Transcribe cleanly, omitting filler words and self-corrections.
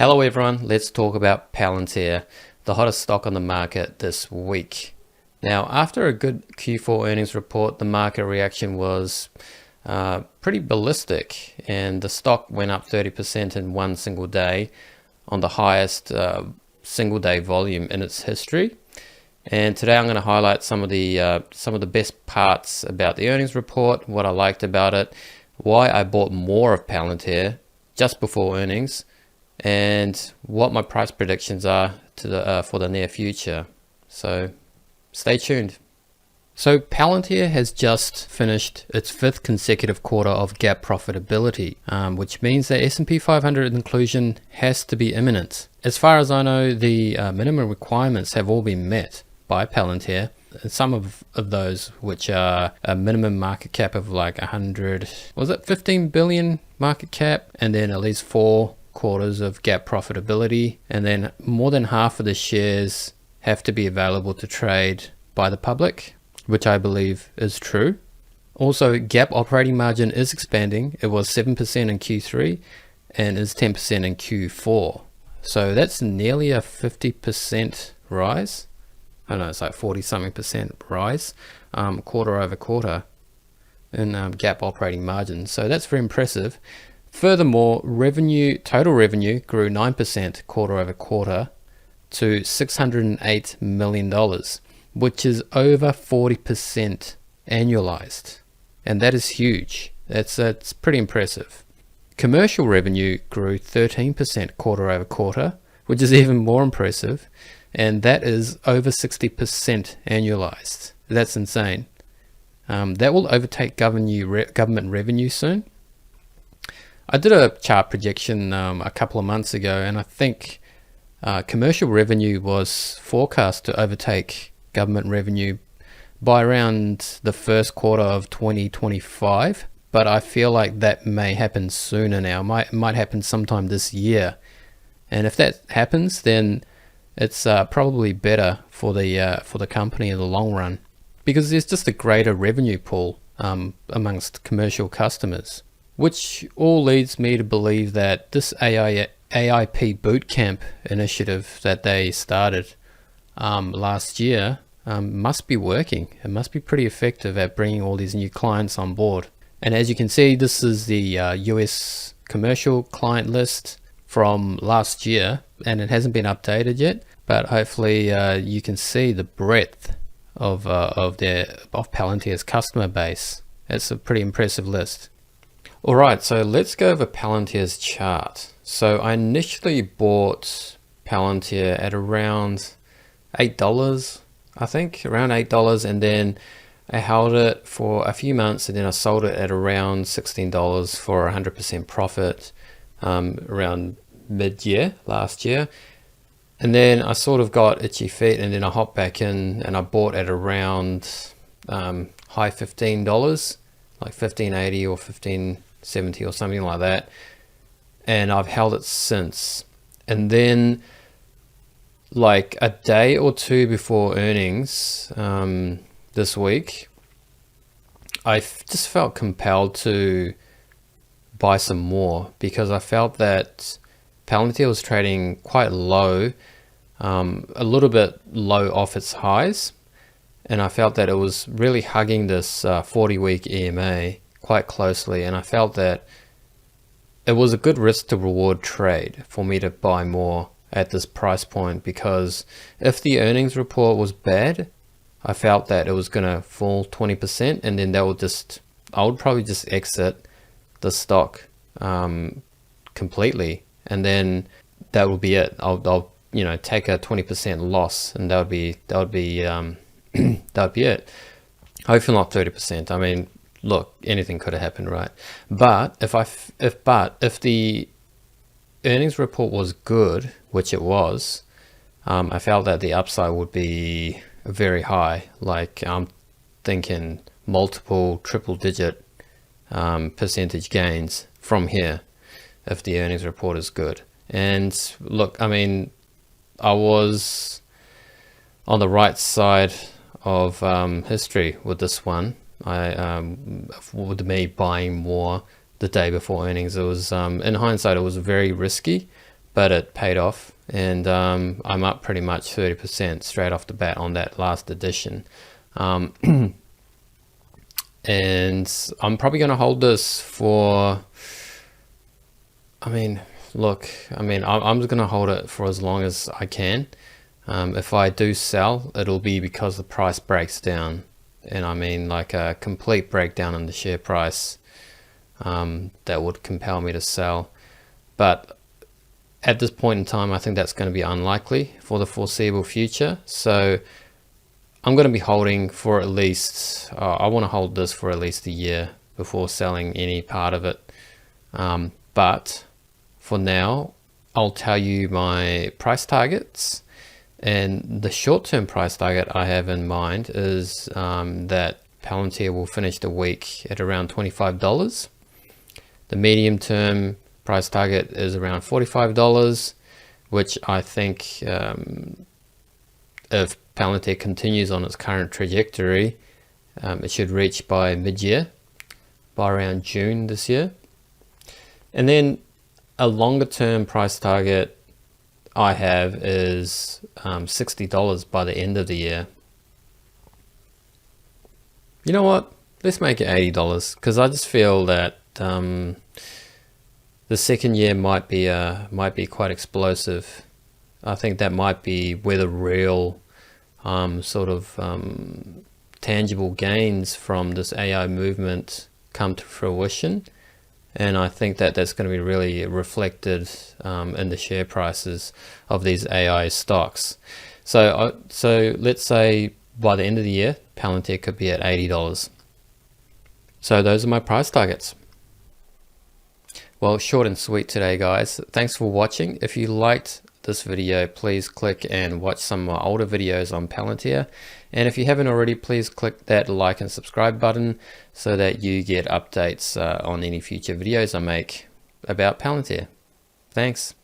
Hello everyone, let's talk about PLTR, the hottest stock on the market this week. Now, after a good Q4 earnings report, the market reaction was pretty ballistic, and the stock went up 30% in one single day on the highest single day volume in its history. And today I'm going to highlight some of the best parts about the earnings report, what I liked about it, why I bought more of PLTR just before earnings, and what my price predictions are for the near future. So stay tuned. So PLTR has just finished its 5th consecutive quarter of GAAP profitability, which means that S&P 500 inclusion has to be imminent. As far as I know, the minimum requirements have all been met by PLTR. Some of those, which are a minimum market cap of like 15 billion market cap, and then at least 4 quarters of GAAP profitability, and then more than half of the shares have to be available to trade by the public, which I believe is true. Also, GAAP operating margin is expanding. It was 7% in Q3 and is 10% in Q4. So that's nearly a 50% rise. I don't know, it's like 40 something percent rise quarter over quarter in GAAP operating margin. So that's very impressive. Furthermore, total revenue grew 9% quarter over quarter to $608 million, which is over 40% annualized. And that is huge. That's pretty impressive. Commercial revenue grew 13% quarter over quarter, which is even more impressive. And that is over 60% annualized. That's insane. That will overtake government revenue soon. I did a chart projection a couple of months ago, and I think commercial revenue was forecast to overtake government revenue by around the first quarter of 2025. But I feel like that may happen sooner now. It might happen sometime this year. And if that happens, then it's probably better for the company in the long run, because there's just a greater revenue pool amongst commercial customers, which all leads me to believe that this AIP bootcamp initiative that they started last year must be working. It must be pretty effective at bringing all these new clients on board. And as you can see, this is the US commercial client list from last year, and it hasn't been updated yet, but hopefully you can see the breadth of PLTR's customer base. It's a pretty impressive list. Alright, so let's go over PLTR's chart. So I initially bought PLTR at around $8, I think, around $8, and then I held it for a few months, and then I sold it at around $16 for 100% profit around mid-year last year. And then I sort of got itchy feet, and then I hopped back in and I bought at around high $15, like $15.80 or $15.70 or something like that. And I've held it since. And then like a day or two before earnings this week, I just felt compelled to buy some more, because I felt that PLTR was trading quite low, a little bit low off its highs, and I felt that it was really hugging this 40-week EMA quite closely, and I felt that it was a good risk to reward trade for me to buy more at this price point, because if the earnings report was bad, I felt that it was going to fall 20%, and then I would probably just exit the stock completely, and then that would be it. I'll take a 20% loss, and that would be it. Hopefully not 30%. I mean, look, anything could have happened, right? But if the earnings report was good, which it was, I felt that the upside would be very high. Like, I'm thinking multiple triple-digit percentage gains from here if the earnings report is good. And look, I mean, I was on the right side of history with this one. With me buying more the day before earnings, it was in hindsight it was very risky, but it paid off, and I'm up pretty much 30% straight off the bat on that last edition. And I'm probably going to hold this for, look, I'm just going to hold it for as long as I can. If I do sell, it'll be because the price breaks down, and I mean like a complete breakdown in the share price that would compel me to sell. But at this point in time, I think that's going to be unlikely for the foreseeable future. So I'm going to be holding for at least, I want to hold this for at least a year before selling any part of it. But for now, I'll tell you my price targets. And the short-term price target I have in mind is that Palantir will finish the week at around $25. The medium-term price target is around $45, which I think if Palantir continues on its current trajectory, it should reach by mid-year, by around June this year. And then a longer-term price target I have is $60 by the end of the year. You know what? Let's make it $80, because I just feel that the second year might be quite explosive. I think that might be where the real tangible gains from this AI movement come to fruition. And I think that that's going to be really reflected in the share prices of these AI stocks. So let's say by the end of the year, Palantir could be at $80. So those are my price targets. Well, short and sweet today, guys. Thanks for watching. If you liked this video, please click and watch some of my older videos on Palantir. And if you haven't already, please click that like and subscribe button so that you get updates on any future videos I make about Palantir. Thanks.